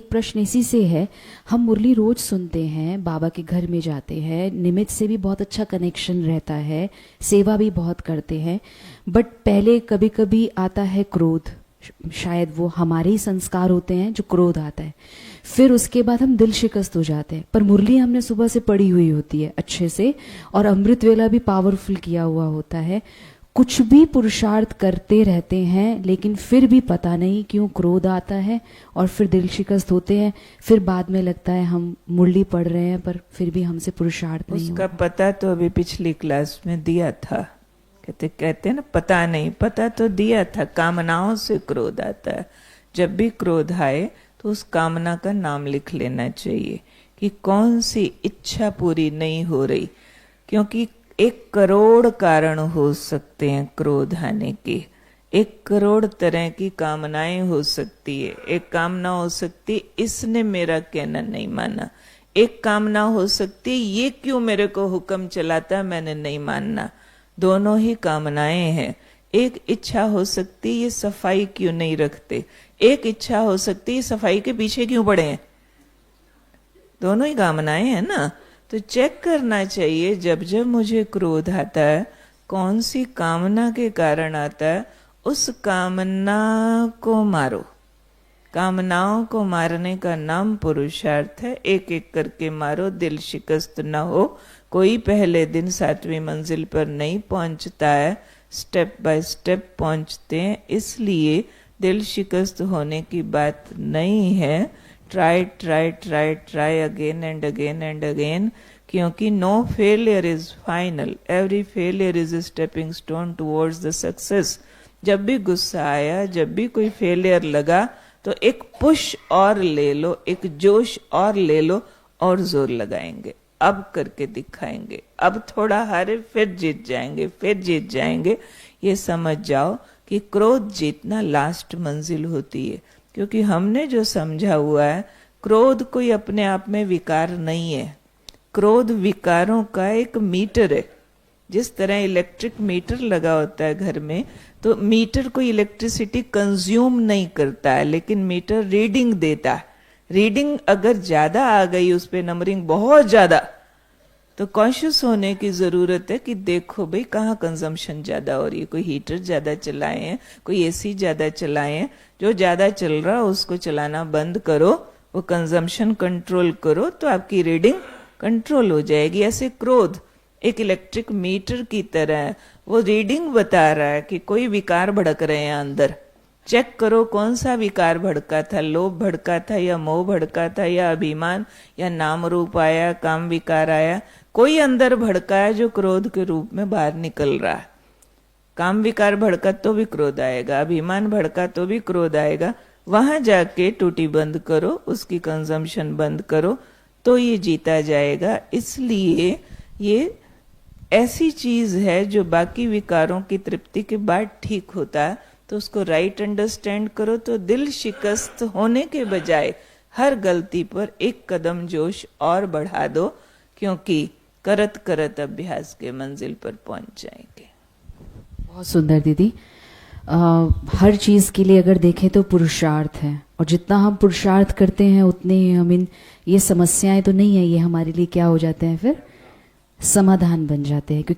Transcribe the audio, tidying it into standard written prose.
प्रश्न इसी से है। हम मुरली रोज सुनते हैं, बाबा के घर में जाते हैं, निमित्त से भी बहुत अच्छा कनेक्शन रहता है, सेवा भी बहुत करते हैं, बट पहले कभी कभी आता है क्रोध। शायद वो हमारे ही संस्कार होते हैं जो क्रोध आता है, फिर उसके बाद हम दिल शिकस्त हो जाते हैं। पर मुरली हमने सुबह से पढ़ी हुई होती है अच्छे से, और अमृत वेला भी पावरफुल किया हुआ होता है। कुछ भी पुरुषार्थ करते रहते हैं, लेकिन फिर भी पता नहीं क्यों क्रोध आता है और फिर दिल शिकस्त होते हैं। फिर बाद में लगता है हम मुरली पढ़ रहे हैं पर फिर भी हमसे पुरुषार्थ नहीं उसका हुआ। पता तो अभी पिछली क्लास में दिया था। कहते ना पता नहीं, पता तो दिया था। कामनाओं से क्रोध आता है। जब भी क्रोध आए तो उस कामना का नाम लिख लेना चाहिए कि कौन सी इच्छा पूरी नहीं हो रही, क्योंकि 1 करोड़ कारण हो सकते हैं क्रोध आने के। 1 करोड़ तरह की कामनाएं हो सकती है। एक कामना हो सकती, इसने मेरा कहना नहीं माना। एक कामना हो सकती, ये क्यों मेरे को हुक्म चलाता, मैंने नहीं मानना। दोनों ही कामनाएं हैं। एक इच्छा हो सकती, ये सफाई क्यों नहीं रखते। एक इच्छा हो सकती, ये सफाई के पीछे क्यों पड़े हैं। दोनों ही कामनाएं हैं ना। तो चेक करना चाहिए जब जब मुझे क्रोध आता है, कौन सी कामना के कारण आता है, उस कामना को मारो। कामनाओं को मारने का नाम पुरुषार्थ है। एक एक करके मारो, दिल शिकस्त न हो। कोई पहले दिन 7वीं मंजिल पर नहीं पहुंचता है, स्टेप बाय स्टेप पहुंचते हैं। इसलिए दिल शिकस्त होने की बात नहीं है। Try try try try again and again and again, क्योंकि no failure is final, every failure is a stepping stone towards the success. जब भी गुस्सा आया, जब भी कोई फेलियर लगा, तो एक पुश और ले लो, एक जोश और ले लो और जोर लगाएंगे। अब करके दिखाएंगे, अब थोड़ा हारे फिर जीत जाएंगे, फिर जीत जाएंगे। ये समझ जाओ कि क्रोध जीतना लास्ट मंजिल होती है। क्योंकि हमने जो समझा हुआ है, क्रोध कोई अपने आप में विकार नहीं है। क्रोध विकारों का एक मीटर है। जिस तरह इलेक्ट्रिक मीटर लगा होता है घर में, तो मीटर कोई इलेक्ट्रिसिटी कंज्यूम नहीं करता है, लेकिन मीटर रीडिंग देता है। रीडिंग अगर ज्यादा आ गई, उस पे नंबरिंग बहुत ज्यादा, तो कॉन्शियस होने की जरूरत है कि देखो भाई कहाँ कंजम्पशन ज्यादा हो रही है। कोई हीटर ज्यादा चलाए हैं, कोई एसी ज्यादा चलाए हैं। जो ज्यादा चल रहा है उसको चलाना बंद करो, वो कंजम्पशन कंट्रोल करो, तो आपकी रीडिंग कंट्रोल हो जाएगी। ऐसे क्रोध एक इलेक्ट्रिक मीटर की तरह है। वो रीडिंग बता रहा है कि कोई विकार भड़क रहे हैं अंदर। चेक करो कौन सा विकार भड़का था, लोभ भड़का था या मोह भड़का था या अभिमान या नाम रूप आया, काम विकार आया। कोई अंदर भड़का है जो क्रोध के रूप में बाहर निकल रहा है। काम विकार भड़का तो भी क्रोध आएगा, अभिमान भड़का तो भी क्रोध आएगा। वहां जाके टूटी बंद करो, उसकी कंजम्पशन बंद करो, तो ये जीता जाएगा। इसलिए ये ऐसी चीज है जो बाकी विकारों की तृप्ति के बाद ठीक होता है। तो उसको राइट अंडरस्टैंड करो, तो दिल शिकस्त होने के बजाय हर गलती पर 1 कदम जोश और बढ़ा दो, क्योंकि करत करत अभ्यास के मंजिल पर पहुंच जाएंगे। बहुत सुंदर दीदी। हर चीज के लिए अगर देखें तो पुरुषार्थ है, और जितना हम पुरुषार्थ करते हैं उतने ही हम ये समस्याएं तो नहीं है, ये हमारे लिए क्या हो जाते हैं, फिर समाधान बन जाते हैं।